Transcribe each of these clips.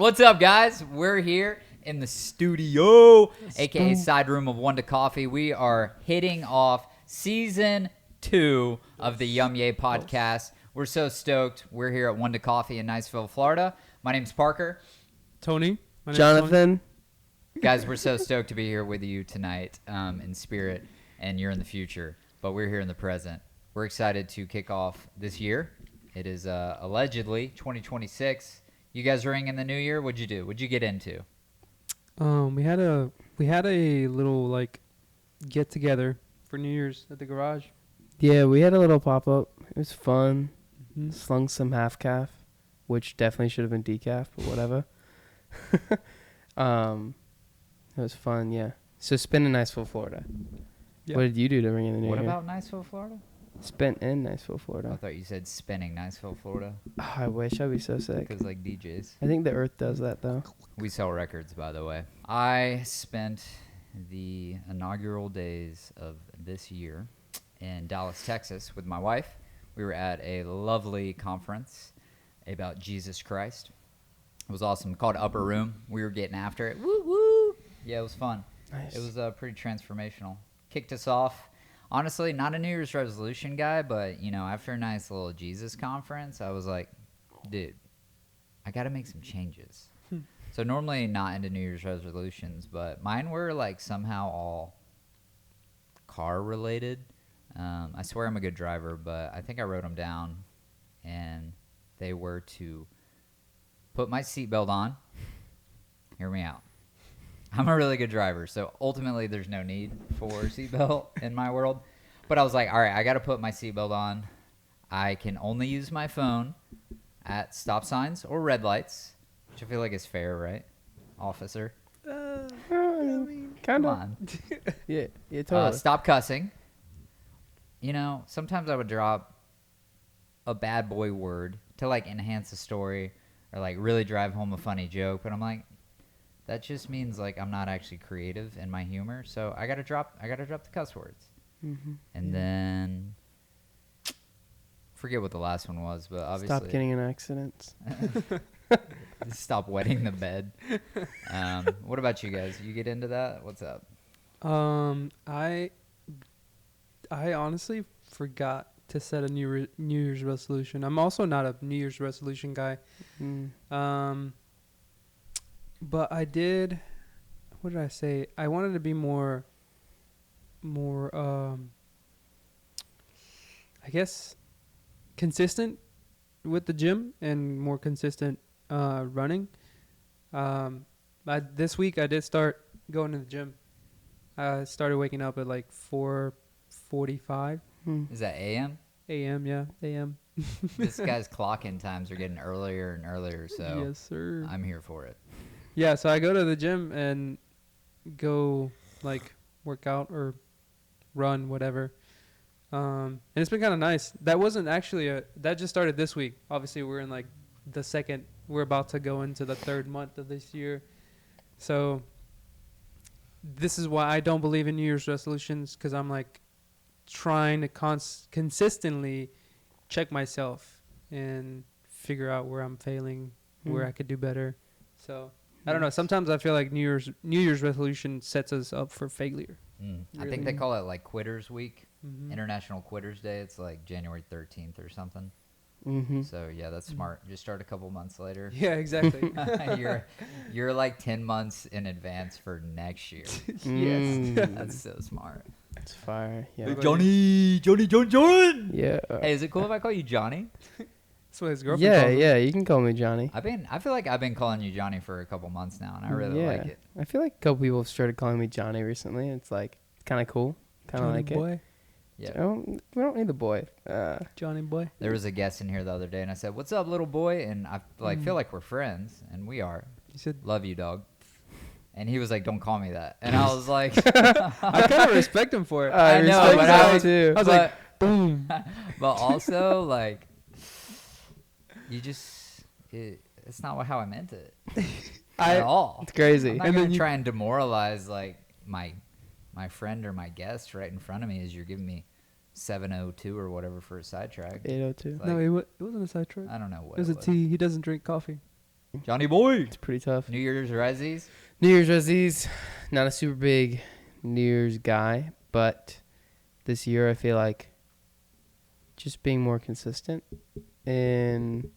What's up, guys? We're here in the studio, aka side room of One to Coffee. We are hitting off season 2 of the Yum Yay podcast. We're so stoked. We're here at One to Coffee in Niceville, Florida. My name's Parker. Tony. My name's Jonathan. Guys, we're so stoked to be here with you tonight in spirit, and you're in the future, but we're here in the present. We're excited to kick off this year. It is allegedly 2026. You guys ring in the new year. What'd you do? What'd you get into? We had a little like get together for New Year's at the garage. Yeah, we had a little pop up. It was fun. Mm-hmm. Slung some half calf, which definitely should have been decaf, but whatever. It was fun. Yeah. So spent in Niceville, Florida. Yeah. What did you do to ring in the new What year? about Niceville, Florida? Spent in Niceville, I Florida. thought you said spinning Niceville, Florida, Oh, I wish. I'd be so sick. because like DJs. I think the Earth does that though. We sell records, by the way. I spent the inaugural days of this year in Dallas, Texas with my wife. We were at a lovely conference about Jesus Christ. It was awesome. Called Upper Room. We were getting after it. Woo woo. Yeah, it was fun. Nice. It was pretty transformational. Kicked us off. Honestly, not a New Year's resolution guy, but you know, after a nice little Jesus conference, I was like, dude, I got to make some changes. So normally not into New Year's resolutions, but mine were like somehow all car related. I swear I'm a good driver, but I think I wrote them down, and they were to put my seatbelt on. Hear me out. I'm a really good driver, so ultimately there's no need for seatbelt in my world. But I was like, all right, I got to put my seatbelt on. I can only use my phone at stop signs or red lights, which I feel like is fair, right, officer? Kind Come of. on. Yeah. Yeah. Totally. Stop cussing. You know, sometimes I would drop a bad boy word to like enhance a story or like really drive home a funny joke, but I'm like, that just means like I'm not actually creative in my humor, so I gotta drop the cuss words. Mm-hmm. And then forget what the last one was, but obviously Stop getting in accidents. stop wetting the bed. What about you guys? You get into that? What's up? I honestly forgot to set a New Year's resolution. I'm also not a New Year's resolution guy. Mm. But I did. What did I say? I wanted to be more. I guess consistent with the gym and more consistent running. This week I did start going to the gym. I started waking up at like 4:45 Is that AM? a.m. Yeah, a.m. This guy's clock-in times are getting earlier and earlier, so Yes, sir. I'm here for it. Yeah, so I go to the gym and go like work out or run, whatever. And it's been kind of nice. That wasn't actually that just started this week. Obviously, we're in like we're about to go into the 3rd month of this year. So this is why I don't believe in New Year's resolutions, because I'm like trying to consistently check myself and figure out where I'm failing, where I could do better. So I don't know. Sometimes I feel like New Year's resolution sets us up for failure. I think they call it like Quitters Week, Mm-hmm. International Quitters Day. It's like January 13th or something. Mm-hmm. So yeah, that's smart. Just start a couple months later. Yeah, exactly. You're like 10 months in advance for next year. Mm. That's so smart. It's fire. Yeah. Big John. Yeah. Hey, is it cool if I call you Johnny? That's what his girlfriend Yeah. calls him. Yeah. You can call me Johnny. I feel like I've been calling you Johnny for a couple months now, and I really like it. I feel like a couple people have started calling me Johnny recently. It's like kind of cool. Kind of Johnny like it. boy. Yeah. We don't need the boy. Johnny boy. There was a guest in here the other day, and I said, "What's up, little boy?" And I feel like we're friends, and we are. He said, Love you, dog. And he was like, "Don't call me that." And I was like, I kind of respect him for it. I know, respect but that I was, too. I was like, boom. but also like, you just it's not how I meant it at all. It's crazy. I'm not And gonna then try and demoralize like my friend or my guest right in front of me as you're giving me 702 or whatever for a sidetrack. 802. Like, No, it wasn't a sidetrack. I don't know what It was a was. tea. He doesn't drink coffee. Johnny boy. It's pretty tough. New Year's Rezzies. New Year's resolutions, not a super big New Year's guy, but this year I feel like just being more consistent in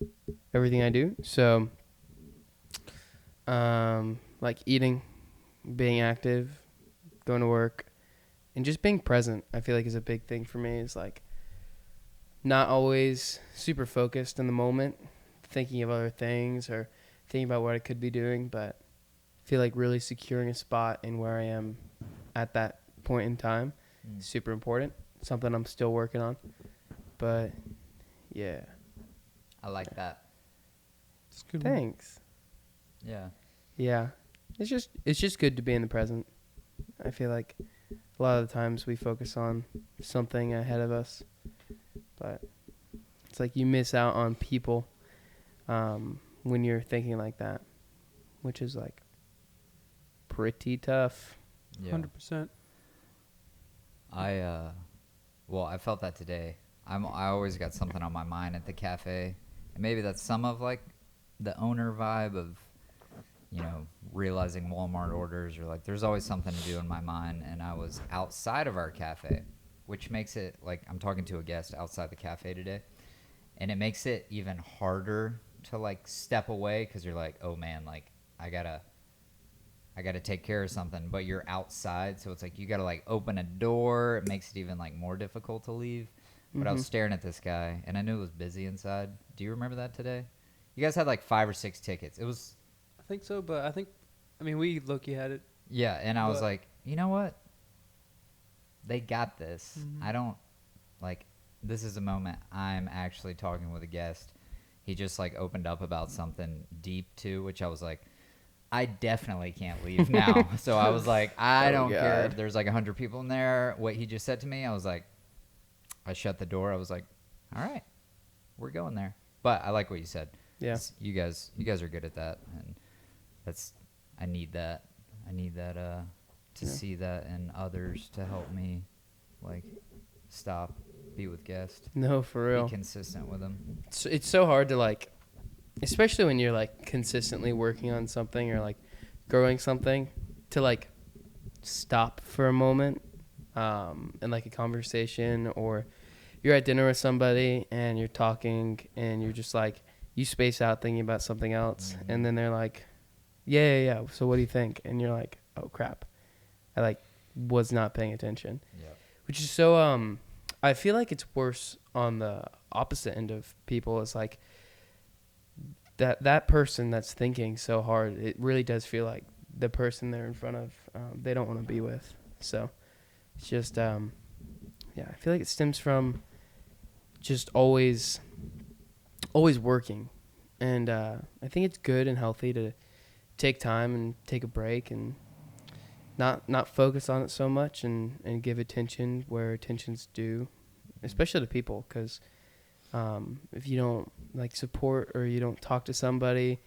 everything I do. So, like eating, being active, going to work, and just being present, I feel like is a big thing for me. Is like not always super focused in the moment, thinking of other things or thinking about what I could be doing, but I feel like really securing a spot in where I am at that point in time is super important. Something I'm still working on. But yeah. I like that. It's a good one. Thanks. Yeah. Yeah. It's just good to be in the present. I feel like a lot of the times we focus on something ahead of us, but it's like you miss out on people when you're thinking like that, which is like pretty tough. Yeah. 100%. I felt that today. I always got something on my mind at the cafe, and maybe that's some of like the owner vibe of, you know, realizing Walmart orders, or like there's always something to do in my mind. And I was outside of our cafe, which makes it like I'm talking to a guest outside the cafe today, and it makes it even harder to like step away, because you're like, oh man, like I gotta take care of something, but you're outside, so it's like you gotta like open a door. It makes it even like more difficult to leave. But I was staring at this guy, and I knew it was busy inside. Do you remember that today? You guys had like 5 or 6 tickets. It was, I think so, but I mean, we low-key had it. yeah, and I was But- like, you know what? They got this. Mhm. I don't, like, this is a moment I'm actually talking with a guest. He just like opened up about something deep too, which I was like, I definitely can't leave now. So I was like, I Oh, don't care. God. There's like 100 people in there. What he just said to me, I was like, I shut the door. I was like, all right, we're going there. But I like what you said. Yeah. You guys are good at that, and I need that to Yeah. see that in others, to help me like stop, be with guests, No, for real. be consistent with them. It's so hard to like, especially when you're like consistently working on something or like growing something, to like stop for a moment in like a conversation, or you're at dinner with somebody and you're talking and you're just like, you space out thinking about something else, Mhm. and then they're like, yeah, so what do you think? And you're like, oh crap, I like was not paying attention. Yeah. Which is so I feel like it's worse on the opposite end of people. It's like that person that's thinking so hard, it really does feel like the person they're in front of, they don't want to be with. So it's just yeah, I feel like it stems from just always working. And I think it's good and healthy to take time and take a break and not focus on it so much, and give attention where attention's due, especially to people, because if you don't like support or you don't talk to somebody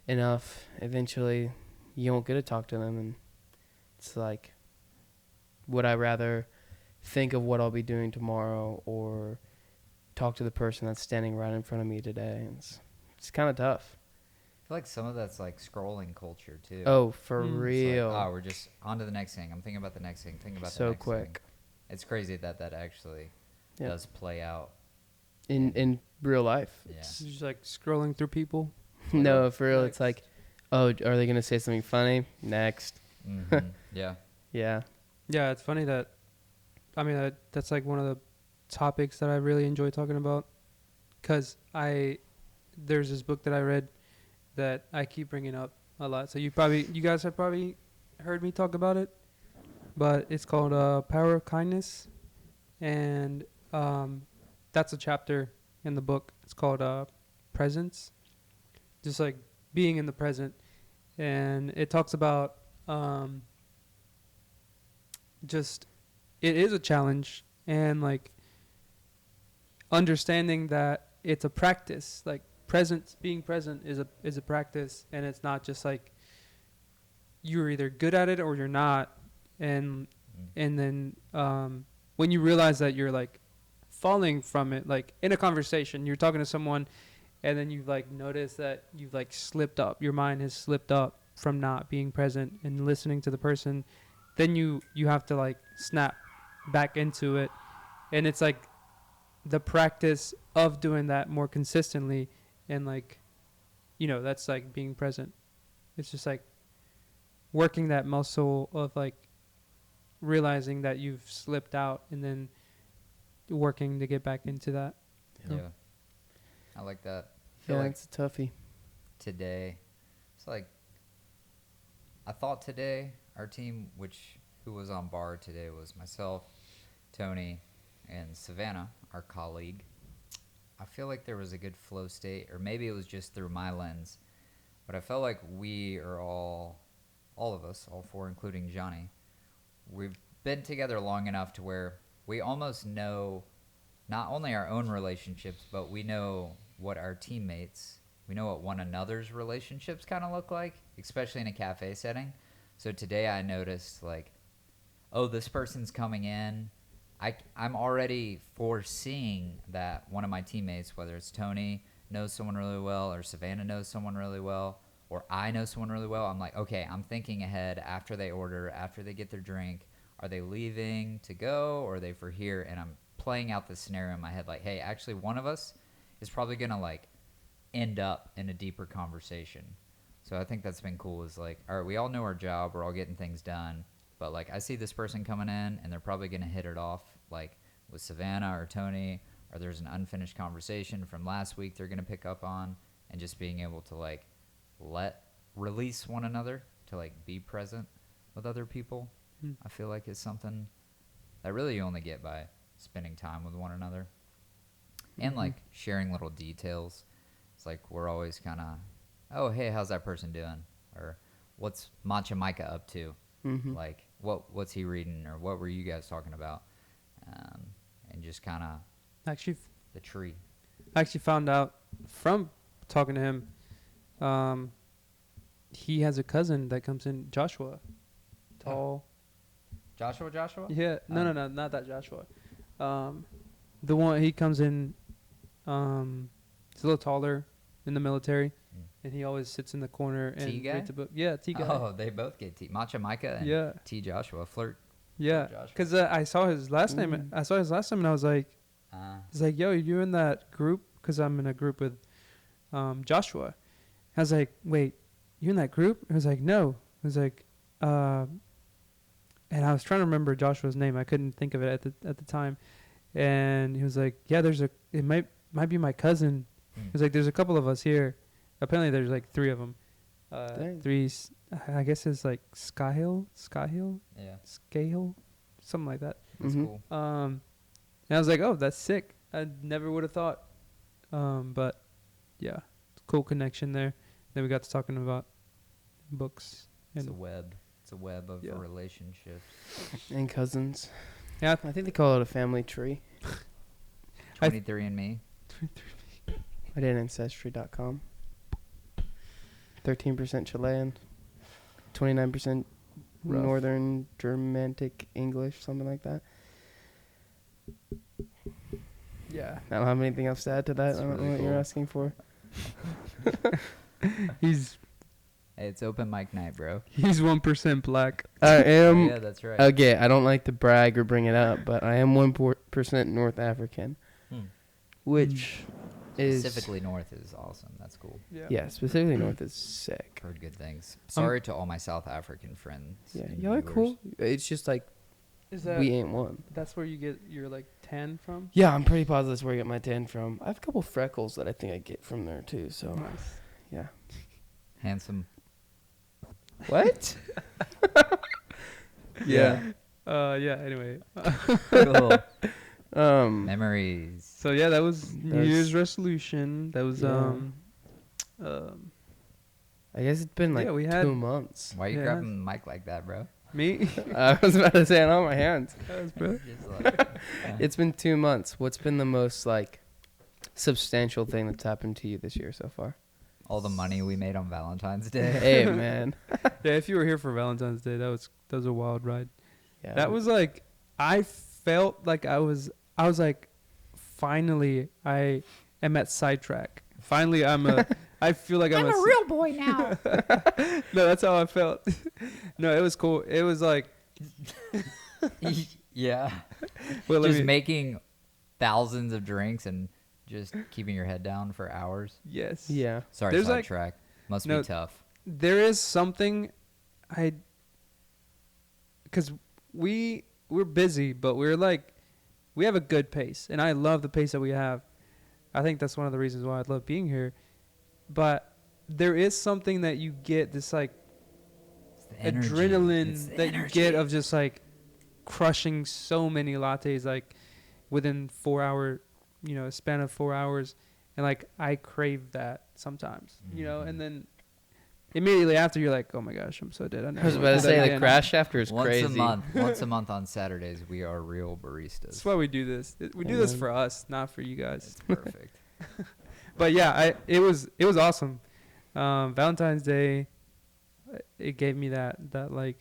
enough, eventually you won't get to talk to them. And it's like, would I rather think of what I'll be doing tomorrow or talk to the person that's standing right in front of me today? And it's kind of tough. I feel like some of that's like scrolling culture too. Oh, for Mm. It's like, real. Oh, we're just on to the next thing. I'm thinking about the next thing. Thinking about the So next quick. thing. It's crazy that actually Yeah. does play out. In real life. Yeah. It's just like scrolling through people. No, for real. Next. It's like, oh, are they going to say something funny? Next. Mhm. Yeah. Yeah. Yeah, it's funny that, I mean, that's like one of the topics that I really enjoy talking about, because there's this book that I read that I keep bringing up a lot. So you guys have probably heard me talk about it, but it's called Power of Kindness, and that's a chapter in the book. It's called Presence, just like being in the present, and it talks about just, it is a challenge, and like understanding that it's a practice. Like being present is a practice, and it's not just like you're either good at it or you're not. And then when you realize that you're like falling from it, like in a conversation, you're talking to someone and then you've like noticed that you've like slipped up, your mind has slipped up from not being present and listening to the person, then you have to like snap back into it. And it's like the practice of doing that more consistently, and like, you know, that's like being present. It's just like working that muscle of like realizing that you've slipped out and then working to get back into that. Yeah. Yeah. I like that. I feel Yeah, like it's a toughie. today, it's like, I thought today, our team, who was on bar today was myself, Tony, and Savannah, our colleague. I feel like there was a good flow state, or maybe it was just through my lens, but I felt like we are all of us, all four, including Johnny, we've been together long enough to where we almost know not only our own relationships, but we know what our teammates, we know what one another's relationships kind of look like, especially in a cafe setting. So today I noticed, like, oh, this person's coming in. I'm already foreseeing that one of my teammates, whether it's Tony knows someone really well, or Savannah knows someone really well, or I know someone really well, I'm like, okay, I'm thinking ahead after they order, after they get their drink. Are they leaving to go, or are they for here? And I'm playing out this scenario in my head, like, hey, actually one of us is probably going to, like, end up in a deeper conversation. So I think that's been cool, is like, all right, we all know our job, we're all getting things done, but like I see this person coming in and they're probably going to hit it off like with Savannah or Tony, or there's an unfinished conversation from last week they're going to pick up on, and just being able to like release one another to like be present with other people. I feel like is something that really you only get by spending time with one another, and like sharing little details. It's like we're always kind of, oh, hey, how's that person doing? Or what's Matcha Micah up to? Mm-hmm. Like, what's he reading? Or what were you guys talking about? And just kind of Actually, the tree. I actually found out from talking to him, he has a cousin that comes in, Joshua. Tall. Joshua? Yeah. No, not that Joshua. The one, he comes in, he's a little taller, in the military, and he always sits in the corner and T guy? reads a book. Yeah, T guy. Oh, they both get T. Matcha Micah and Yeah. T Joshua. Flirt. Yeah, Joshua. because I saw his last name. I saw his last name, and I was like, he's like, yo, you in that group? Because I'm in a group with Joshua. I was like, wait, you in that group? He was like, no. I was like, and I was trying to remember Joshua's name. I couldn't think of it at the time. And he was like, yeah, it might be my cousin. He was like, there's a couple of us here. Apparently there's like three of them. Three, I guess it's like Skyhill, Yeah. Scahill, something like that. That's Mhm. cool. And I was like, oh, that's sick. I never would have thought. But yeah, cool connection there. Then we got to talking about books. It's a And web. It's a web of Yeah. relationships. And cousins. yeah, I think they call it a family tree. 23andMe. I did Ancestry.com. 13% Chilean. 29% Rough. Northern Germanic English, something like that. yeah, I don't have anything else to add to that. That's I don't really know what you're cool. asking for. he's Hey, it's open mic night, bro. 1% black. I am. Yeah, that's right. Okay, I don't like to brag or bring it up, but I am 1% North African, which is Specifically North is awesome. That's cool. yeah, specifically North is sick. Heard good things. Sorry to all my South African friends. Yeah, and y'all are viewers. cool. It's just like Is that we ain't one. that's where you get your like tan from? Yeah, I'm pretty positive that's where I get my tan from. I have a couple freckles that I think I get from there too. So Nice. yeah. Handsome. What? Yeah. Yeah. Anyway. Cool. Um. Memories. So yeah, that was New That's- Year's resolution. That was Yeah. I guess it's been like Yeah, we had- 2 months. Why are you Yeah. grabbing the mic like that, bro? me. I was about to say it on my hands. Bro. Just like, It's been 2 months. What's been the most like substantial thing that's happened to you this year so far? all the money we made on Valentine's Day. Hey man. Yeah, if you were here for Valentine's Day, that was a wild ride. Yeah. That was like, I felt like I was like, finally I am at Sidetrack. Finally, I feel like I'm a real boy now. No, that's how I felt. No, it was cool. It was like, Yeah. well, Just making thousands of drinks and just keeping your head down for hours. yes. Yeah. Sorry, There's like- sidetrack. Must No, be tough. There is something because we're busy, but we have a good pace, and I love the pace that we have. I think that's one of the reasons why I love being here. But there is something that you get, this like It's the energy. It's adrenaline the that you get of just like crushing so many lattes like within 4 hour, a span of 4 hours. And like I crave that sometimes, Mhm. and then immediately after you're like, oh my gosh, I'm so dead. I was about to say the crash after is once crazy. once a month on Saturdays, we are real baristas. That's why we do this. We do Yeah, this man. for us, not for you guys. It's perfect. But yeah, it was awesome. Valentine's Day, it gave me that like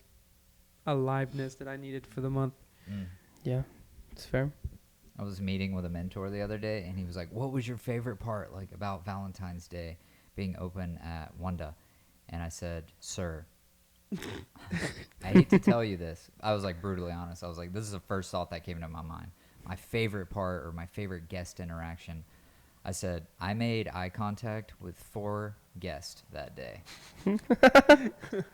aliveness that I needed for the month. Mm. Yeah, it's fair. I was meeting with a mentor the other day, and he was like, "What was your favorite part, like, about Valentine's Day being open at Wanda?" And I said, "Sir, I hate to tell you this." I was like brutally honest. I was like, "This is the first thought that came into my mind. My favorite part or my favorite guest interaction." I said, "I made eye contact with 4 guests that day,"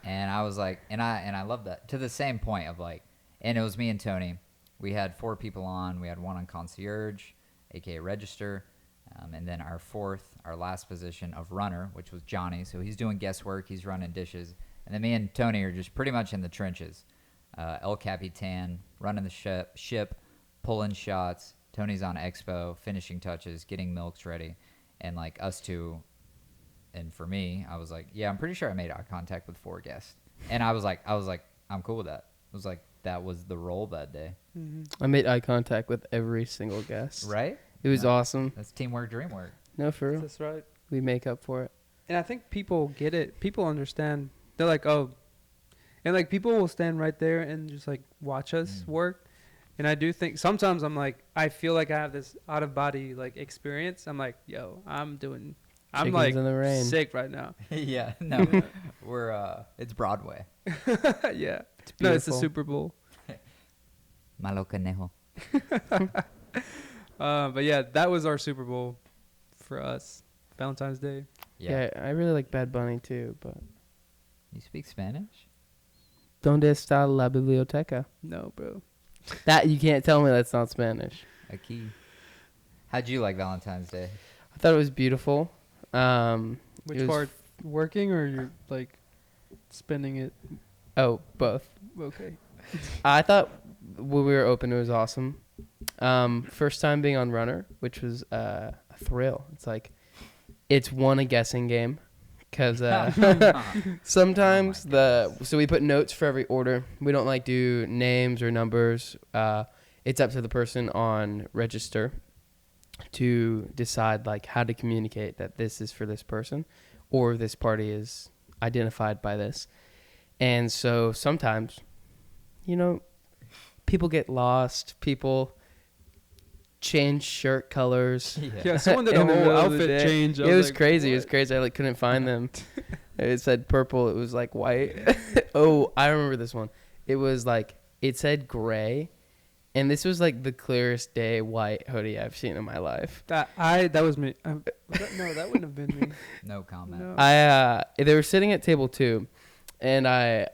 and I was like, and I love that to the same point of like, and it was me and Tony. We had 4 people on. We had one on concierge, aka register, and then our last position of runner, which was Johnny. So he's doing guest work. He's running dishes, and then me and Tony are just pretty much in the trenches. El Capitan running the ship, pulling shots. Tony's on expo, finishing touches, getting milks ready, and like us two. And for me, I was like, yeah, I'm pretty sure I made eye contact with 4 guests, and I was like, I'm cool with that. It was like that was the role that day. I made eye contact with every single guest. Right? It was Yeah. awesome. That's teamwork, dreamwork. No, for real. That's right. We make up for it. And I think people get it. People understand. They're like, oh, and like people will stand right there and just like watch us Mm. work. And I do think sometimes I'm like, I feel like I have this out of body like experience. I'm like, yo, I'm Chickens like in the rain. sick right now. Yeah, no, it's Broadway. Yeah. It's No, it's the beautiful. Super Bowl. Malo Conejo. But yeah, that was our Super Bowl for us. Valentine's Day. Yeah. I really like Bad Bunny too, but You speak Spanish? ¿Dónde está la biblioteca? No, bro. That you can't tell me that's not Spanish. Aquí. How'd you like Valentine's Day? I thought it was beautiful. Which was part? Working or you're like spending it? Oh, both. Okay. I thought when we were open, it was awesome. First time being on Runner, which was a thrill. It's a guessing game, because sometimes so we put notes for every order. We don't like do names or numbers. It's up to the person on register to decide like how to communicate that this is for this person, or this party is identified by this. And so sometimes, people get lost. People change shirt colors. Yeah, someone did a In the whole middle of the outfit day. change. I It was like, crazy. It was what? crazy. I couldn't find them. It said purple. It was like white. Oh, I remember this one. It was like, it said gray. And this was like the clearest day white hoodie I've seen in my life. That was me. No, that wouldn't have been me. No comment. No. They were sitting at table 2, and I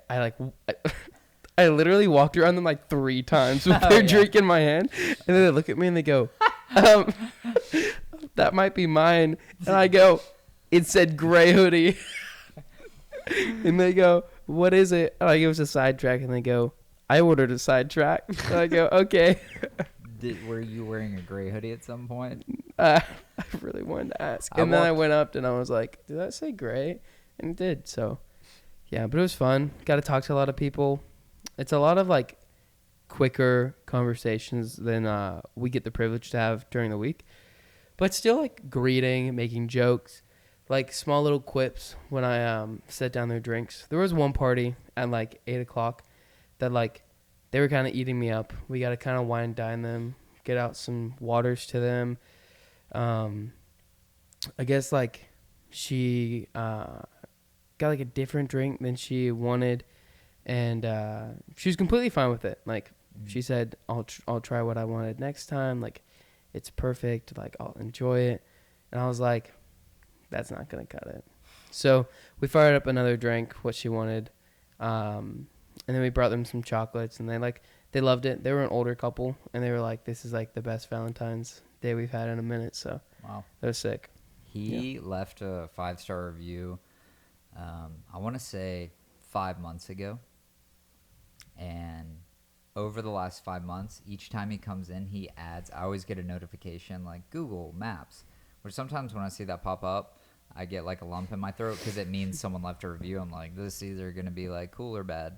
literally walked around them like 3 times with their Yeah. drink in my hand, and then they look at me and they go, "That might be mine," and I go, "It said gray hoodie," and they go, "What is it?" And I give us a sidetrack, and they go, "I ordered a sidetrack," and I go, "Okay." Were you wearing a gray hoodie at some point? I really wanted to ask. I And then I walked- went up and I was like, did that say gray? And it did. So, yeah, but it was fun. Got to talk to a lot of people. It's a lot of like quicker conversations than we get the privilege to have during the week. But still like greeting, making jokes, like small little quips when I set down their drinks. There was one party at like 8 o'clock that like they were kind of eating me up. We got to kind of wine dine them, get out some waters to them. I guess like she got like a different drink than she wanted, and she was completely fine with it. Like she said, I'll try what I wanted next time. Like it's perfect. Like I'll enjoy it. And I was like, that's not gonna cut it. So we fired up another drink, what she wanted, and then we brought them some chocolates, and they loved it. They were an older couple, and they were like, this is like the best Valentine's Day we've had in a minute. So Wow. that was sick. He left a 5-star review, I want to say 5 months ago. And over the last 5 months, each time he comes in, he adds, I always get a notification like Google Maps, which sometimes when I see that pop up, I get like a lump in my throat because it means someone left a review. I'm like, this is either going to be like cool or bad.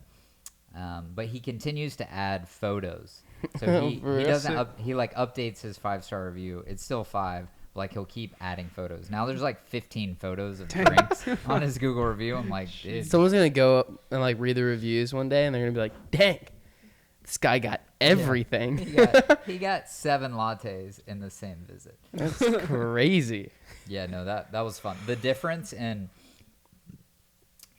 But he continues to add photos. So he doesn't, he like updates his 5-star review. It's still 5. Like he'll keep adding photos. Now there's like 15 photos of drinks on his Google review. I'm like, dude. Someone's gonna go up and like read the reviews one day, and they're gonna be like, "Dang, this guy got everything." He got 7 lattes in the same visit. That's crazy. Yeah, no, that was fun. The difference in,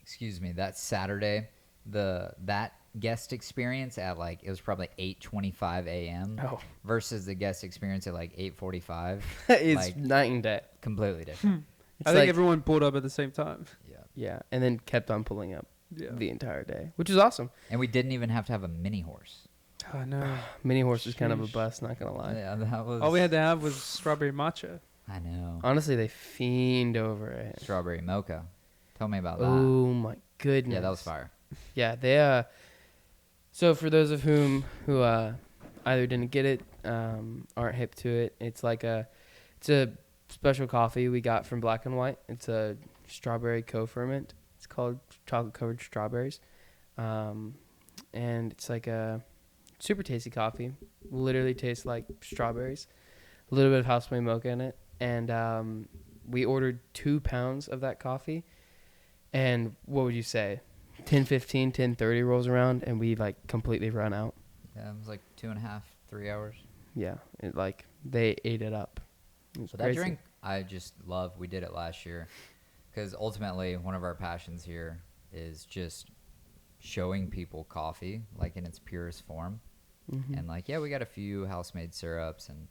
excuse me, that Saturday, that guest experience at like it was probably 8:25 a.m. Oh, versus the guest experience at like 8:45. it's Like, night and day. completely different. It's I think like- everyone pulled up at the same time. Yeah, Yeah, and then kept on pulling up Yeah. the entire day, which is awesome. and we didn't even have to have a mini horse. Oh no. Mini horse is kind of a Sheesh. bust, not gonna lie. Yeah, that was. All we had to have was strawberry matcha. I know. Honestly, they fiend over it. Strawberry mocha. Tell me about that. Oh my goodness. Yeah, that was fire. Yeah, they so for those of who either didn't get it, aren't hip to it, it's a special coffee we got from Black and White. It's a strawberry co-ferment. It's called chocolate covered strawberries. And it's like a super tasty coffee. Literally tastes like strawberries. A little bit of house made mocha in it. And we ordered 2 pounds of that coffee. And what would you say? 10:15, 10:30 rolls around, and we like completely run out. Yeah, it was like 2.5, 3 hours. Yeah, it like they ate it up. It was So that crazy. drink, I just love. We did it last year because ultimately one of our passions here is just showing people coffee like in its purest form. Mhm. And like, yeah, we got a few house-made syrups and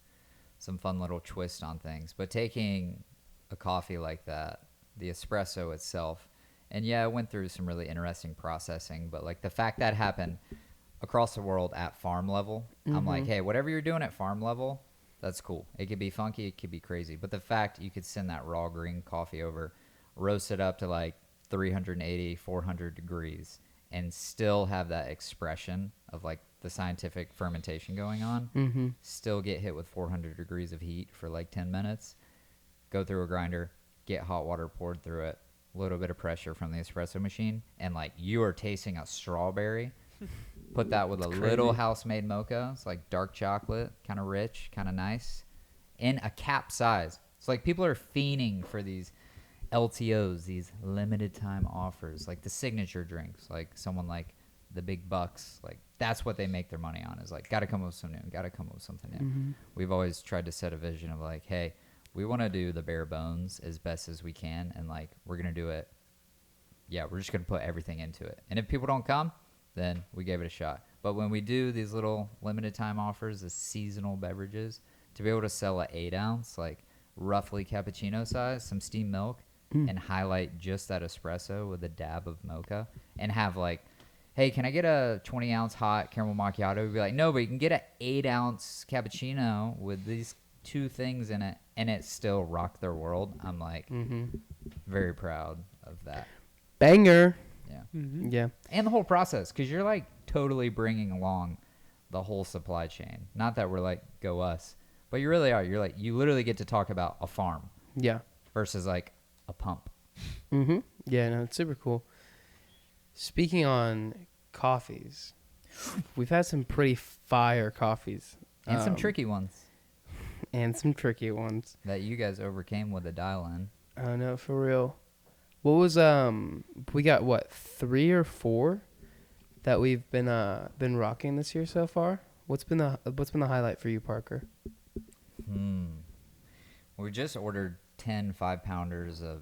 some fun little twist on things. But taking a coffee like that, the espresso itself, and yeah, it went through some really interesting processing. But like the fact that happened across the world at farm level, I'm like, Mhm. hey, whatever you're doing at farm level, that's cool. It could be funky, it could be crazy. But the fact you could send that raw green coffee over, roast it up to like 380, 400 degrees, and still have that expression of like the scientific fermentation going on, Mhm. still get hit with 400 degrees of heat for like 10 minutes, go through a grinder, get hot water poured through it, a little bit of pressure from the espresso machine, and like you are tasting a strawberry. Put that with a little crazy. house-made mocha. It's like dark chocolate, kind of rich, kind of nice, in a cap size. It's like people are fiending for these LTOs, these limited time offers, like the signature drinks, like someone like the Big Bucks. Like that's what they make their money on. Is like got to come up with something new, got to come up with something new. Mhm. We've always tried to set a vision of like, hey, we want to do the bare bones as best as we can, and like we're gonna do it. Yeah, we're just gonna put everything into it, and if people don't come, then we gave it a shot. But when we do these little limited time offers, the seasonal beverages, to be able to sell an 8-ounce, like roughly cappuccino size, some steamed milk, and highlight just that espresso with a dab of mocha, and have like, hey, can I get a 20-ounce hot caramel macchiato? We'd be like, no, but you can get an 8-ounce cappuccino with these 2 things in it, and it still rocked their world. I'm like Mhm. very proud of that. Banger. Yeah. Mm-hmm. Yeah. And the whole process, because you're like totally bringing along the whole supply chain. Not that we're like go us, but you really are. You're like you literally get to talk about a farm Yeah. versus like a pump. Mm-hmm. Yeah, no, it's super cool. Speaking on coffees, we've had some pretty fire coffees. And some Um, tricky ones And some tricky ones. that you guys overcame with a dial-in. I know, for real. What was, we got what, 3 or 4 that we've been rocking this year so far? What's been the highlight for you, Parker? We just ordered 10 5-pounders of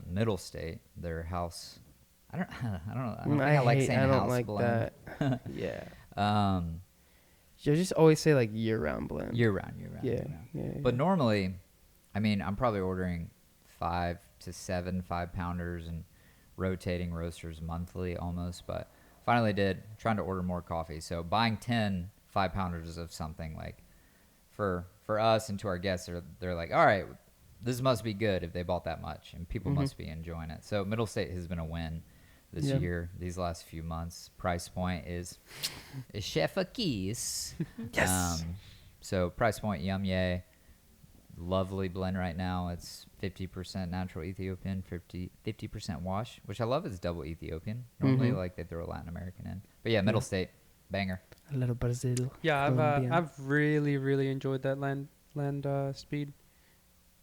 Middle State, their house. I don't know. I don't think I like saying I don't house like blend. that. Yeah. Um, You just always say like year-round blend. year round. Yeah. Yeah. But normally, I mean, I'm probably ordering 5 to 7 5-pounders and rotating roasters monthly almost. But finally trying to order more coffee. So buying 10 5-pounders of something like for us and to our guests, they're like, all right, this must be good if they bought that much, and people must be enjoying it. So Middle State has been a win this Yeah. year, these last few months. Price point is chef a keys. Yes. So price point, yum yay. Lovely blend right now. It's 50% natural Ethiopian, 50% wash, which I love is double Ethiopian. Normally, Mhm. like they throw a Latin American in. But yeah, Middle Yeah. State, banger. A little Brazil. Yeah, Colombian. I've really enjoyed that land speed.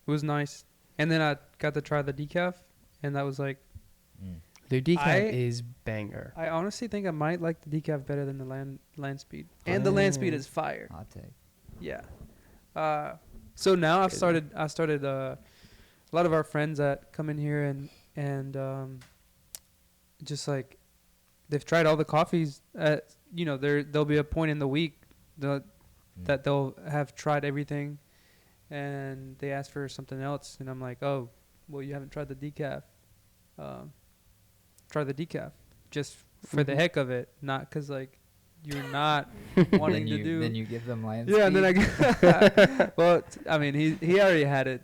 It was nice, and then I got to try the decaf, and that was like, Mm. Their decaf I- is banger. I honestly think I might like the decaf better than the land speed, and the land speed Oh. is fire. Hot take. Yeah. So now I've Good. started a lot of our friends that come in here and just like they've tried all the coffees at, there'll be a point in the week that they'll have tried everything and they ask for something else and I'm like, "Oh, well you haven't tried the decaf." Try the decaf just for the Mhm. heck of it, not cuz like you're not wanting to do. Then you give them land Yeah, and then speed. well, I mean, he already had it.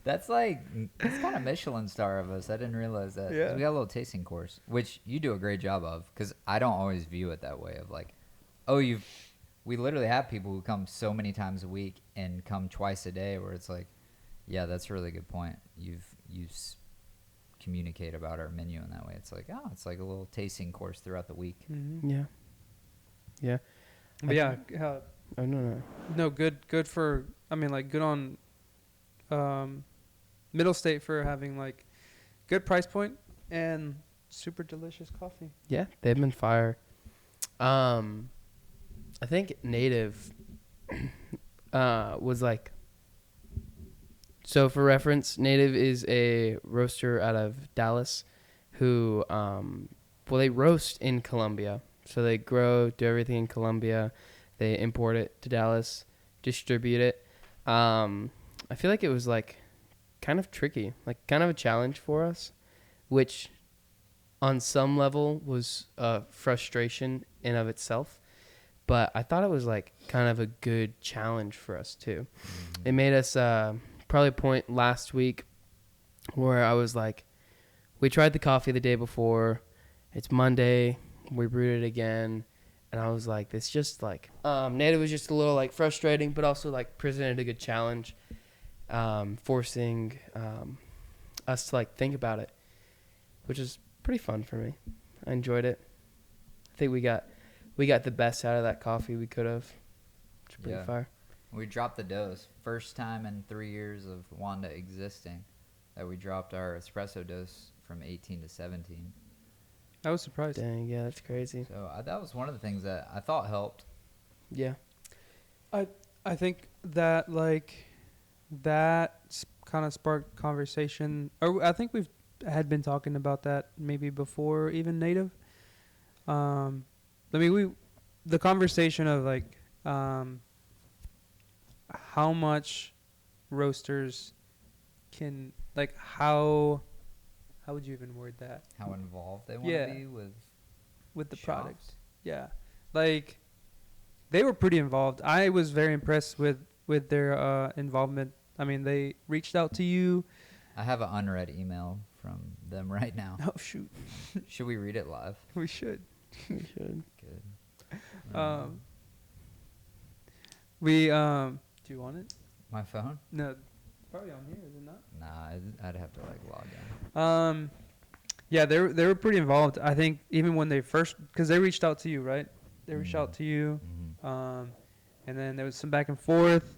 That's kind of Michelin star of us. I didn't realize that. 'Cause Yeah. we got a little tasting course, which you do a great job of. Because I don't always view it that way. Of like, oh, we literally have people who come so many times a week and come twice a day. Where it's like, yeah, that's a really good point. You communicate about our menu in that way. It's like, oh, it's like a little tasting course throughout the week. Mm-hmm. Yeah. Yeah. But yeah, Oh no. no, good for. I mean, like good on Middle State for having like good price point and super delicious coffee. Yeah, they've been fire. I think Native was like. So for reference, Native is a roaster out of Dallas, who they roast in Colombia. So they grow, do everything in Colombia. They import it to Dallas, distribute it. I feel like it was like kind of tricky, like kind of a challenge for us, which on some level was a frustration in of itself. But I thought it was like kind of a good challenge for us too. It made us probably a point last week where I was like, we tried the coffee the day before. It's Monday. We brewed it again. And I was like, this just like, Native was just a little like frustrating, but also like presented a good challenge, forcing us to like think about it, which is pretty fun for me. I enjoyed it. I think we got the best out of that coffee we could have. It's pretty Yeah. fire. We dropped the dose. First time in 3 years of Wanda existing that we dropped our espresso dose from 18 to 17. I was surprised. Dang, yeah, that's crazy. So that was one of the things that I thought helped. Yeah. I think that like that kind of sparked conversation. Or I think we've had been talking about that maybe before even Native. I mean, the conversation of like how much roasters can like how would you even word that How involved they want to Yeah. be with with the shops. product? Yeah, like they were pretty involved. I was very impressed with their involvement. I mean, they reached out to you. I have an unread email from them right now. Oh shoot, Should we read it live? we should. We should. Good. Do you want it? My phone? No, probably on here, is it not? Nah, I'd have to like log in. Yeah, they were pretty involved. I think even when they first, because they reached out to you, right? They reached out to you, and then there was some back and forth,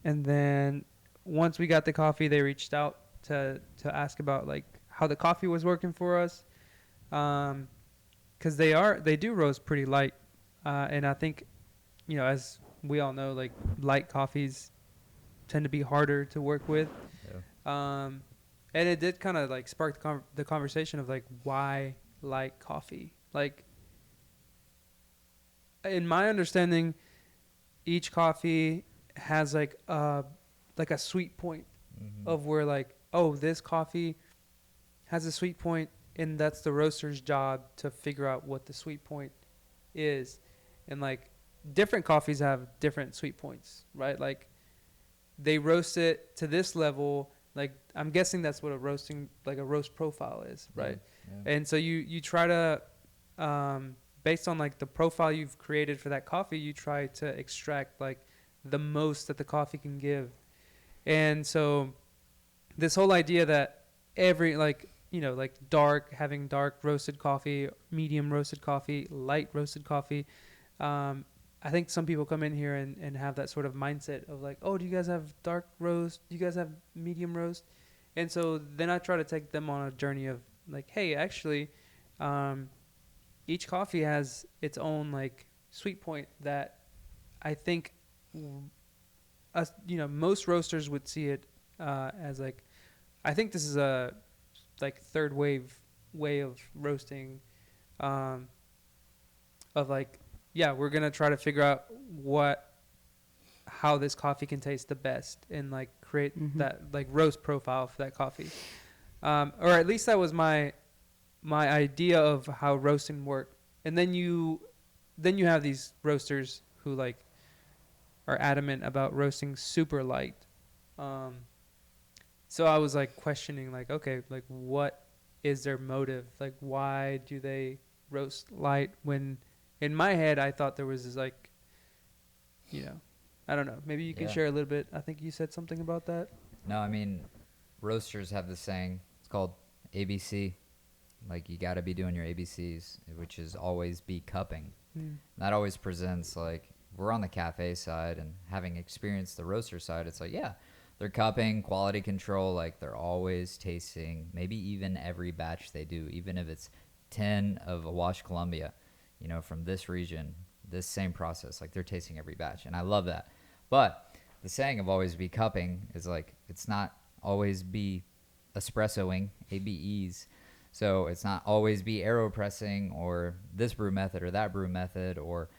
and then once we got the coffee, they reached out to ask about like how the coffee was working for us, because they do roast pretty light, and I think, as we all know, like light coffees tend to be harder to work with. Yeah. And it did kind of like spark the conversation of like why like coffee. Like in my understanding, each coffee has like a sweet point Mhm. of where like, oh, this coffee has a sweet point, and that's the roaster's job to figure out what the sweet point is. And like different coffees have different sweet points, right? Like they roast it to this level. Like I'm guessing that's what a roast profile is, right? Yeah. And so you try to, based on like the profile you've created for that coffee, you try to extract like the most that the coffee can give. And so this whole idea that every like, you know, like having dark roasted coffee, medium roasted coffee, light roasted coffee. I think some people come in here and have that sort of mindset of like, oh, do you guys have dark roast? Do you guys have medium roast? And so then I try to take them on a journey of like, hey, actually, each coffee has its own like sweet point that I think, most roasters would see it as like, I think this is a like third wave way of roasting, of like, yeah, we're gonna try to figure out how this coffee can taste the best and like create that like roast profile for that coffee, or at least that was my idea of how roasting worked. And then you have these roasters who like are adamant about roasting super light. So I was like questioning like, okay, like what is their motive? Like why do they roast light when in my head I thought there was this like, I don't know. Maybe you can Yeah. share a little bit. I think you said something about that. No, I mean, roasters have this saying. It's called ABC. Like, you got to be doing your ABCs, which is always be cupping. That always presents, like, we're on the cafe side, and having experienced the roaster side, it's like, yeah, they're cupping, quality control. Like, they're always tasting, maybe even every batch they do, even if it's 10 of a Wash Columbia, from this region, this same process. Like, they're tasting every batch, and I love that. But the saying of always be cupping is like, it's not always be espressoing, ABEs. So it's not always be AeroPressing or this brew method or that brew method or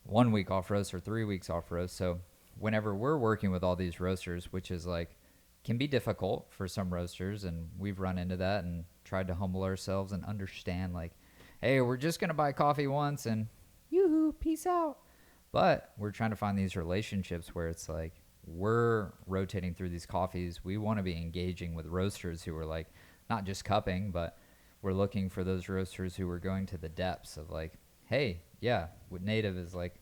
1 week off roast or 3 weeks off roast. So whenever we're working with all these roasters, which is like, can be difficult for some roasters, and we've run into that and tried to humble ourselves and understand like, hey, we're just going to buy coffee once and yoo-hoo, peace out. But we're trying to find these relationships where it's like, we're rotating through these coffees. We want to be engaging with roasters who are like, not just cupping, but we're looking for those roasters who are going to the depths of like, hey, yeah, what Native is like,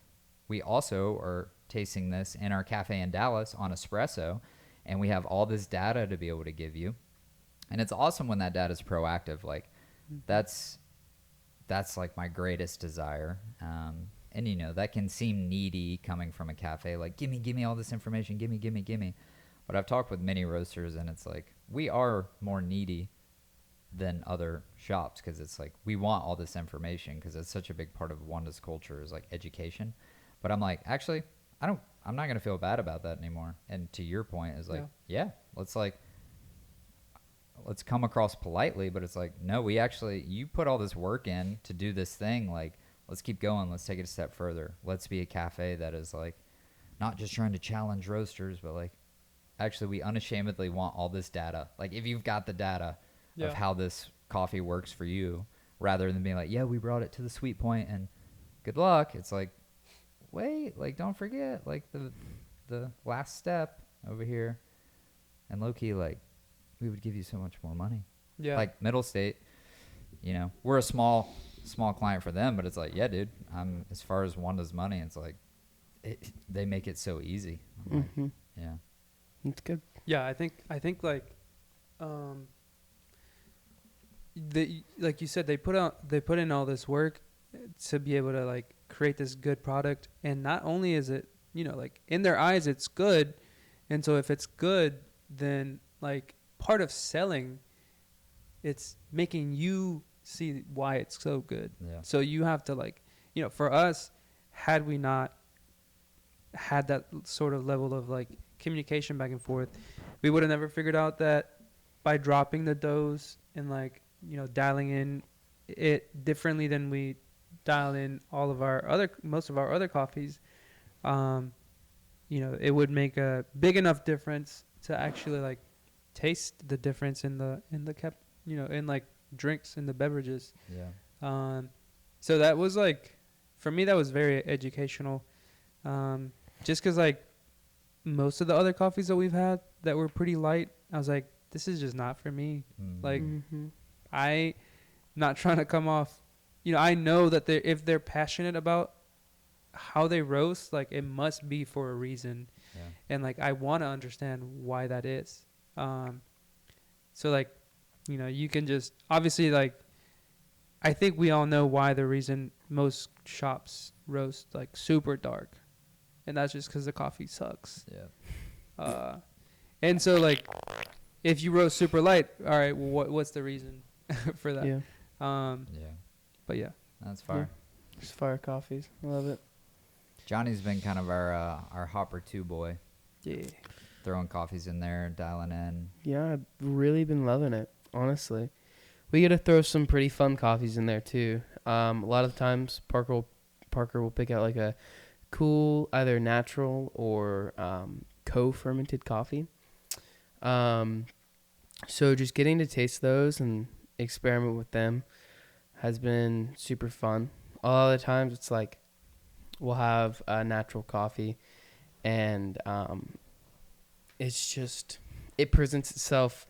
we also are tasting this in our cafe in Dallas on espresso, and we have all this data to be able to give you. And it's awesome when that data is proactive. Like, that's like my greatest desire. And that can seem needy coming from a cafe, like, give me all this information, give me. But I've talked with many roasters, and it's like, we are more needy than other shops, because it's like, we want all this information, because it's such a big part of Wanda's culture is like education. But I'm like, actually, I'm not going to feel bad about that anymore. And to your point is like, yeah, let's come across politely, but it's like, no, you put all this work in to do this thing. Like, let's keep going. Let's take it a step further. Let's be a cafe that is like, not just trying to challenge roasters, but like, actually, we unashamedly want all this data. Like, if you've got the data of how this coffee works for you, rather than being like, yeah, we brought it to the sweet point and good luck. It's like, wait, like, don't forget, like, the last step over here. And low-key, like, we would give you so much more money. Yeah. Like, Middle State, we're a small client for them, but it's like, yeah, dude, as far as Wanda's money, it's like, they make it so easy. I'm like, yeah. That's good. Yeah, I think like, like you said, they put in all this work to be able to like create this good product, and not only is it, like in their eyes it's good, and so if it's good, then like part of selling, it's making you see why it's so good. Yeah. So you have to like, for us, had we not had that sort of level of like communication back and forth. We would have never figured out that by dropping the dose and like, you know, dialing in it differently than we dial in most of our other coffees, you know, it would make a big enough difference to actually like taste the difference in the you know, in like drinks and the beverages. Yeah. So that was like, for me, that was very educational. Just because like most of the other coffees that we've had that were pretty light, I was like, this is just not for me. Like, Mm-hmm. I not trying to come off, you know, I know that if they're passionate about how they roast, like it must be for a reason. Yeah. And like, I want to understand why that is. So like, you know, you can just obviously like, I think we all know why the reason most shops roast like super dark, and that's just because the coffee sucks. Yeah. And so like, if you roast super light, all right, well, what's the reason for that? Yeah. Yeah. But yeah, That's fire. Just fire coffees. I love it. Johnny's been kind of our hopper 2 boy, yeah. throwing coffees in there, dialing in. Yeah, I've really been loving it, honestly. We get to throw some pretty fun coffees in there, too. A lot of times, Parker will pick out, like, a cool, either natural or co-fermented coffee. So just getting to taste those and experiment with them has been super fun. A lot of the times, it's like we'll have a natural coffee, and it's just, it presents itself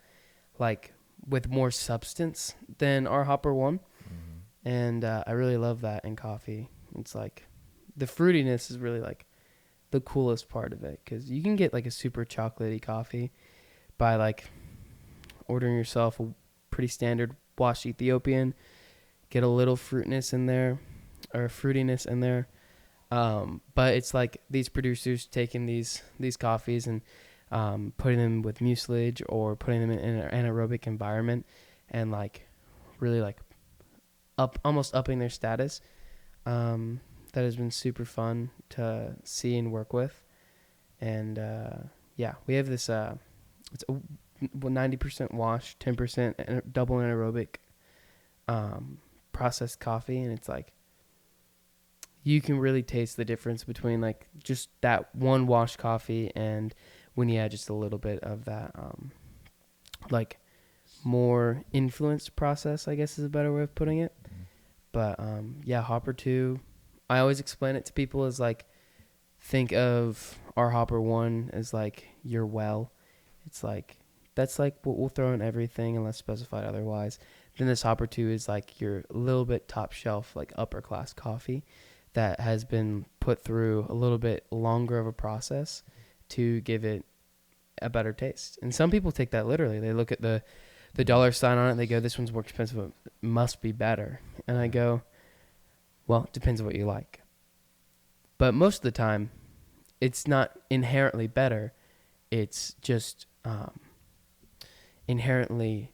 like with more substance than our Hopper 1. Mm-hmm. And I really love that in coffee. It's like the fruitiness is really like the coolest part of it, because you can get like a super chocolatey coffee by like ordering yourself a pretty standard washed Ethiopian, get a little fruitiness in there, or fruitiness in there. But it's like these producers taking these coffees and putting them with mucilage or putting them in an anaerobic environment, and like really like almost upping their status. That has been super fun to see and work with. And yeah, we have this it's 90% wash, 10% double anaerobic processed coffee, and it's like you can really taste the difference between like just that one wash coffee and when you add just a little bit of that like more influenced process, I guess is a better way of putting it. But yeah, Hopper 2, I always explain it to people as like, think of our Hopper 1 as like your well. It's like, that's like what we'll throw in everything unless specified otherwise. Then this Hopper 2 is like your little bit top shelf, like upper class coffee that has been put through a little bit longer of a process to give it a better taste. And some people take that literally. They look at the dollar sign on it and they go, this one's more expensive, it must be better. And I go, well, it depends on what you like. But most of the time, it's not inherently better. It's just inherently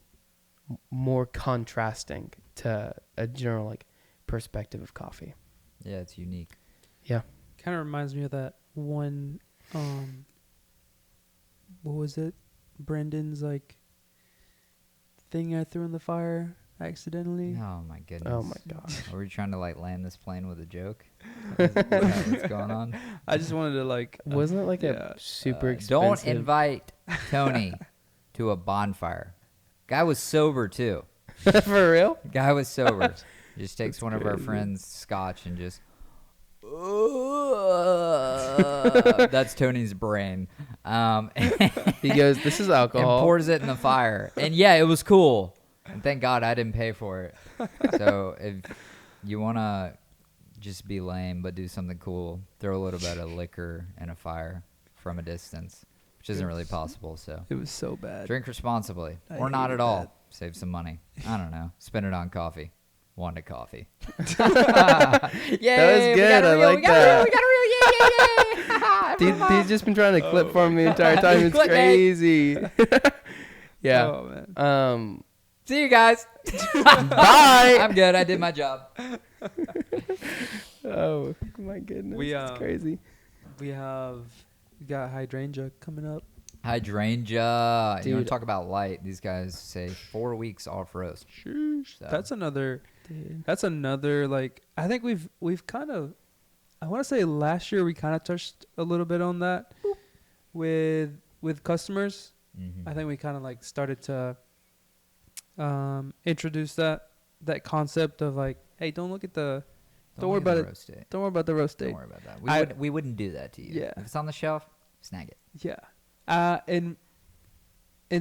more contrasting to a general like perspective of coffee. Yeah, it's unique. Kind of reminds me of that one, what was it? Brendan's like thing I threw in the fire accidentally. Oh my goodness. Oh my gosh. Are we trying to like land this plane with a joke? Is that what's going on? I just wanted to like, Wasn't it like yeah, a super expensive? Don't invite Tony to a bonfire. Guy was sober too. For real? Guy was sober. Just takes That's one of our crazy. friends' scotch and just. That's Tony's brain. He goes, this is and alcohol. pours it in the fire. And yeah, it was cool. And thank God I didn't pay for it. So if you want to just be lame but do something cool, throw a little bit of liquor in a fire from a distance, which isn't really possible. So it was so bad. drink responsibly I or not hated at all. that. Save some money. I don't know. Spend it on coffee. Wanda coffee. Yay, That was good. I like that. We got a real. Yay. He's just been trying to clip for me the entire time. It's Clip, mate. crazy. Yeah. Oh, man. See you guys. Bye. I'm good. I did my job. Oh my goodness. We, It's crazy. We have You got hydrangea coming up. Hydrangea. You want Dude. to talk about light? These guys say 4 weeks off roast. So, That's another. Dude. That's another like. I think we've kind of. I want to say last year we kind of touched a little bit on that with customers. mhm. I think we kind of like started to introduce that concept of like, hey, don't look at the don't worry look at about the it. roast date. don't worry about the roast Don't date. worry about that. We wouldn't do that to you. Yeah. If it's on the shelf, snag it. Yeah. And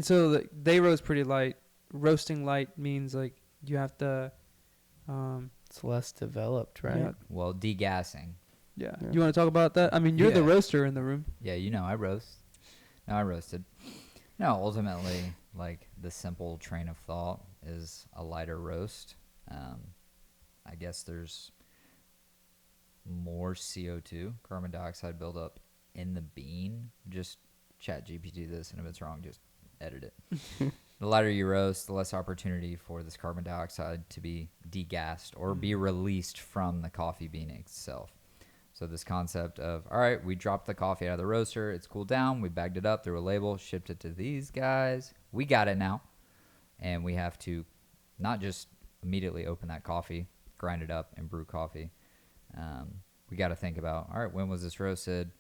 so they roast pretty light. Roasting light means like you have to It's less developed, right? yeah. Well, degassing. Yeah. Yeah. You want to talk about that? I mean, you're the Yeah. roaster in the room. Yeah, I roast. No, I roasted. No, ultimately, like the simple train of thought is a lighter roast. I guess there's more CO2, carbon dioxide buildup in the bean. Just chat GPT this, and if it's wrong, just edit it. The lighter you roast, the less opportunity for this carbon dioxide to be degassed or be released from the coffee bean itself. So this concept of, all right, we dropped the coffee out of the roaster, it's cooled down, we bagged it up through a label, shipped it to these guys. We got it now. And we have to not just immediately open that coffee, grind it up, and brew coffee. We got to think about, all right, when was this roasted?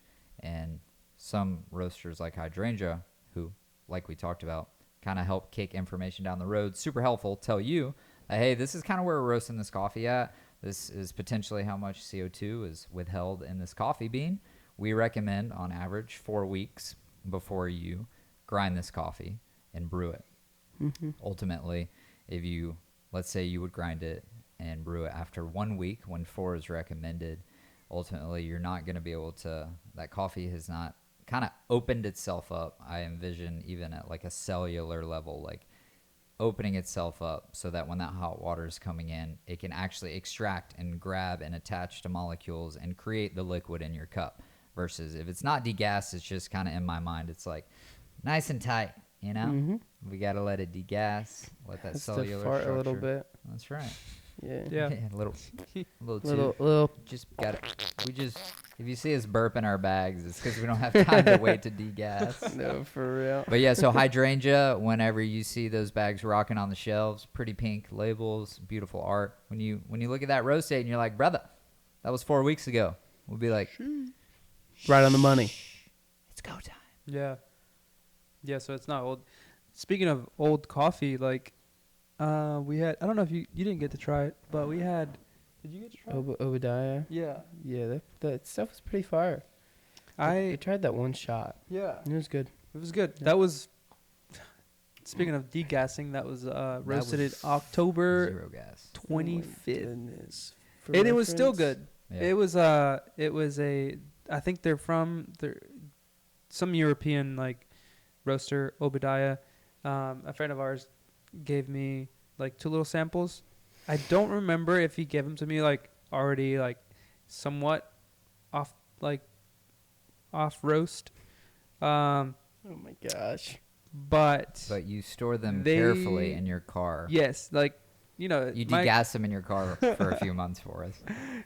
And some roasters like Hydrangea, who, like we talked about, kind of help kick information down the road, super helpful, tell you, hey, this is kind of where we're roasting this coffee at. This is potentially how much CO2 is withheld in this coffee bean. We recommend, on average, 4 weeks before you grind this coffee and brew it. Mm-hmm. Ultimately, if you, let's say you would grind it and brew it after 1 week when 4 is recommended, ultimately you're not going to be able to, that coffee has not kind of opened itself up. I envision even at like a cellular level, like opening itself up so that when that hot water is coming in, it can actually extract and grab and attach to molecules and create the liquid in your cup. Versus if it's not degassed, it's just kind of in my mind, it's like nice and tight, you know? Mm-hmm. We got to let it degas, let that Has to cellular fart structure. a little bit. That's right. Yeah. Yeah. A little too. Little. Just got it. We just, if you see us burping our bags, it's because we don't have time to wait to degas. No, for real. But yeah, so Hydrangea, whenever you see those bags rocking on the shelves, pretty pink labels, beautiful art. When you look at that roast date and you're like, brother, that was 4 weeks ago, we'll be like, Right on the money. it's go time. Yeah. Yeah, so it's not old. Speaking of old coffee, like we had, I don't know if you didn't get to try it, but we had, did you get to try it? Obadiah. Yeah. Yeah, that stuff was pretty fire. I I tried that one shot. yeah. It was good. It was good. Yeah. That was speaking of degassing, that was roasted in October Zero gas. 25th. Goodness. For And it was still reference, good. Yeah. It was a, I think they're some European like roaster, Obadiah. A friend of ours gave me like 2 little samples. I don't remember if he gave them to me like already like somewhat off roast. Oh my gosh. But But you store them They- carefully in your car. yes, like you know, You my- degas them in your car for a few months for us.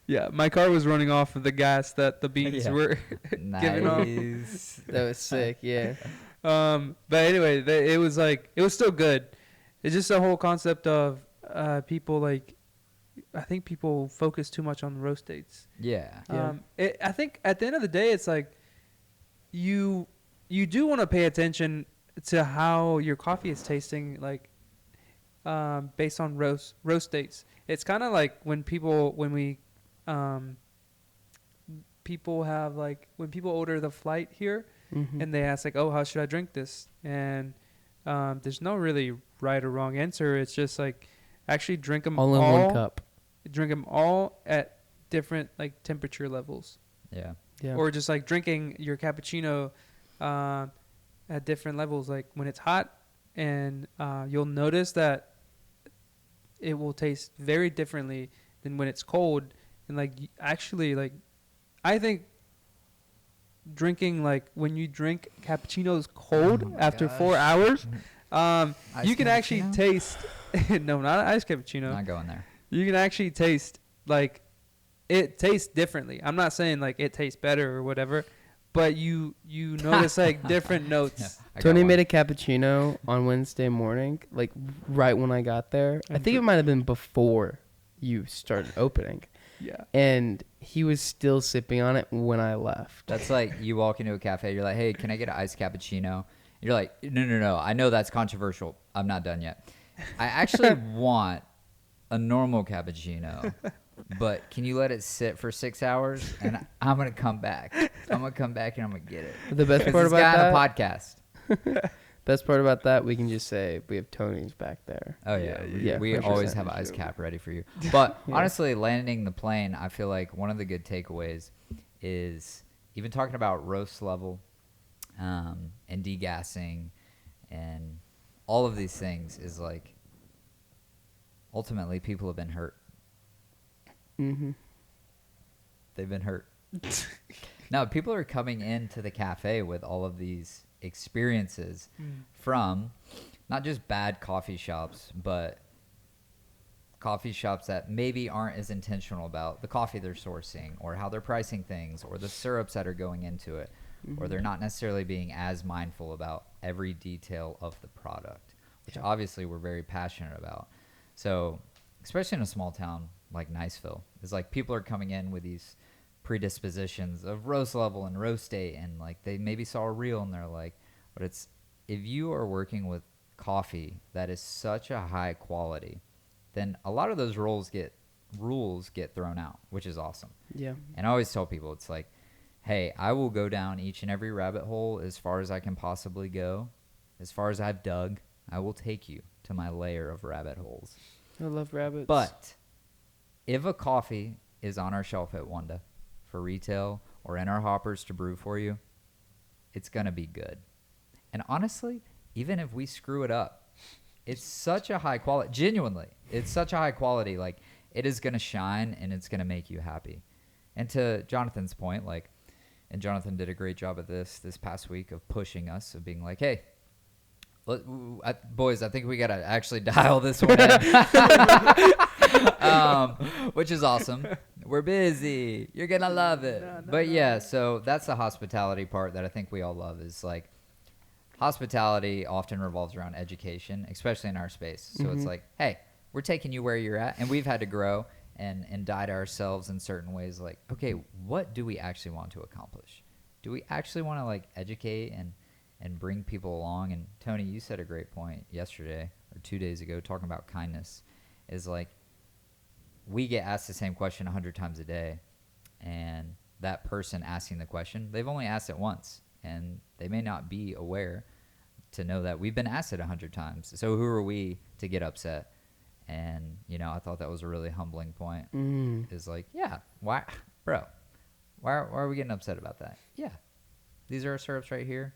yeah, my car was running off of the gas that the beans Yeah. were giving off. Nice. That was sick. Yeah. But anyway, it was like it was still good. It's just the whole concept of people like, I think people focus too much on the roast dates. Yeah. Yeah. I think at the end of the day, it's like you do want to pay attention to how your coffee is tasting, like based on roast dates. It's kind of like when people have like when people order the flight here. Mm-hmm. And they ask like, oh, how should I drink this? And there's no really right or wrong answer. It's just like actually drink them all in one cup. Drink them all at different like temperature levels, Yeah. Yeah. or just like drinking your cappuccino at different levels. Like when it's hot, and you'll notice that it will taste very differently than when it's cold. And like actually, like I think drinking like when you drink cappuccinos cold Oh my after gosh. 4 hours, Iced you can actually cappuccino? taste. No, not an iced cappuccino. Not going there. You can actually taste like it tastes differently. I'm not saying like it tastes better or whatever, but you notice like different notes. I got Tony one. made a cappuccino on Wednesday morning, like right when I got there. I think it might have been before you started opening. Yeah. And he was still sipping on it when I left. That's like you walk into a cafe, you're like, hey, can I get an iced cappuccino? You're like, no. I know that's controversial. I'm not done yet. I actually want a normal cappuccino, but can you let it sit for 6 hours? And I'm going to come back. I'm going to come back and I'm going to get it. The best 'Cause part this guy about on that, a podcast. best part about that, we can just say we have Tony's back there. Oh, yeah. Yeah, We for always sure. have an ice cap ready for you. But Yeah. honestly, landing the plane, I feel like one of the good takeaways is even talking about roast level and degassing and all of these things is like ultimately people have been hurt. Mm-hmm. They've been hurt. No, people are coming into the cafe with all of these experiences from not just bad coffee shops, but coffee shops that maybe aren't as intentional about the coffee they're sourcing or how they're pricing things or the syrups that are going into it, or they're not necessarily being as mindful about every detail of the product, which obviously we're very passionate about. So, especially in a small town like Niceville, it's like people are coming in with these predispositions of roast level and roast date, and like they maybe saw a reel and they're like, but it's if you are working with coffee that is such a high quality, then a lot of those rules get thrown out, which is awesome. Yeah. And I always tell people, it's like, hey, I will go down each and every rabbit hole as far as I can possibly go. As far as I've dug, I will take you to my layer of rabbit holes. I love rabbits. But if a coffee is on our shelf at Wanda for retail or in our hoppers to brew for you, it's going to be good. And honestly, even if we screw it up, it's such a high quality, genuinely, it's such a high quality, like it is going to shine and it's going to make you happy. And to Jonathan's point, like, and Jonathan did a great job of this past week of pushing us, of being like, hey, boys, I think we got to actually dial this one in. Which is awesome. We're busy. You're going to love it. But yeah, so that's the hospitality part that I think we all love is like hospitality often revolves around education, especially in our space. So it's like, hey, we're taking you where you're at, and we've had to grow and diet ourselves in certain ways. Like, okay, what do we actually want to accomplish? Do we actually want to like educate and bring people along? And Tony, you said a great point yesterday or 2 days ago talking about kindness is like we get asked the same question 100 times a day, and that person asking the question, they've only asked it once, and they may not be aware to know that we've been asked it 100 times. So who are we to get upset? And, you know, I thought that was a really humbling point. Is like, yeah, why are we getting upset about that? Yeah, these are our syrups right here.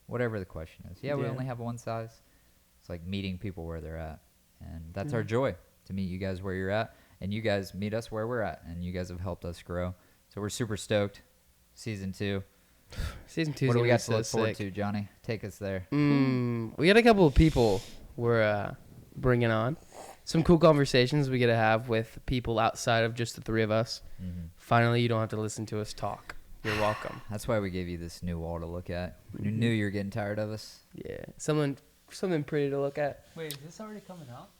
Whatever the question is. Yeah, we Yeah. only have one size. It's like meeting people where they're at. And that's our joy, to meet you guys where you're at. And you guys meet us where we're at. And you guys have helped us grow. So we're super stoked. Season 2. Season 2 is What do gonna we be got to so look forward sick. to, Johnny? Take us there. We got a couple of people we're bringing on. Some cool conversations we get to have with people outside of just the three of us. Finally, you don't have to listen to us talk. You're welcome. That's why we gave you this new wall to look at. You knew you were getting tired of us. Yeah, something pretty to look at. Wait, is this already coming out?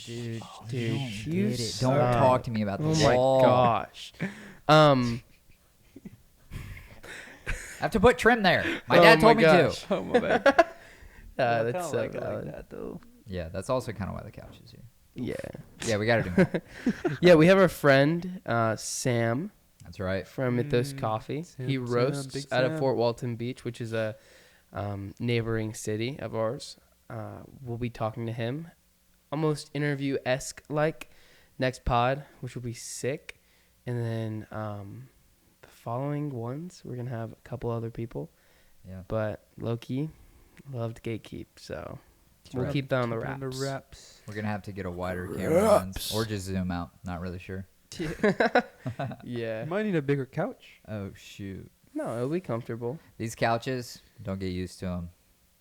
Dude, Dude, don't you get it. Don't suck. talk to me about the Oh my wall. gosh. I have to put trim there. My Oh dad told my me to. gosh. Oh my bad. That's so valid. that though. Yeah, that's also kind of why the couch is here. Yeah. Yeah, we got to do more. Yeah, we have our friend Sam That's right. from Mythos Coffee. He Sam, roasts Big out of Sam. Fort Walton Beach, which is a neighboring city of ours. We'll be talking to him, almost interview-esque like, next pod, which will be sick. And then the following ones, we're gonna have a couple other people, Yeah. but low-key, loved gatekeep, so we'll right. keep that on the Keep it wraps. wraps. We're going to have to get a wider camera lens or just zoom out. Not really sure. Yeah. You might need a bigger couch. Oh, shoot. No, it'll be comfortable. These couches, don't get used to them.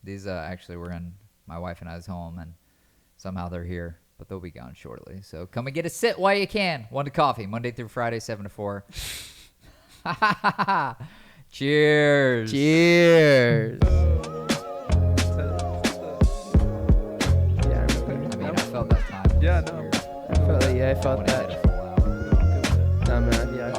These actually were in my wife and I's home, and somehow they're here, but they'll be gone shortly. So come and get a sit while you can. 1 to Coffee, Monday through Friday, 7 to 4. Cheers. Cheers. Yeah, I I remember. mean, I felt that time. Yeah, no. I felt that. When it hit a full hour. Nah, man, yeah.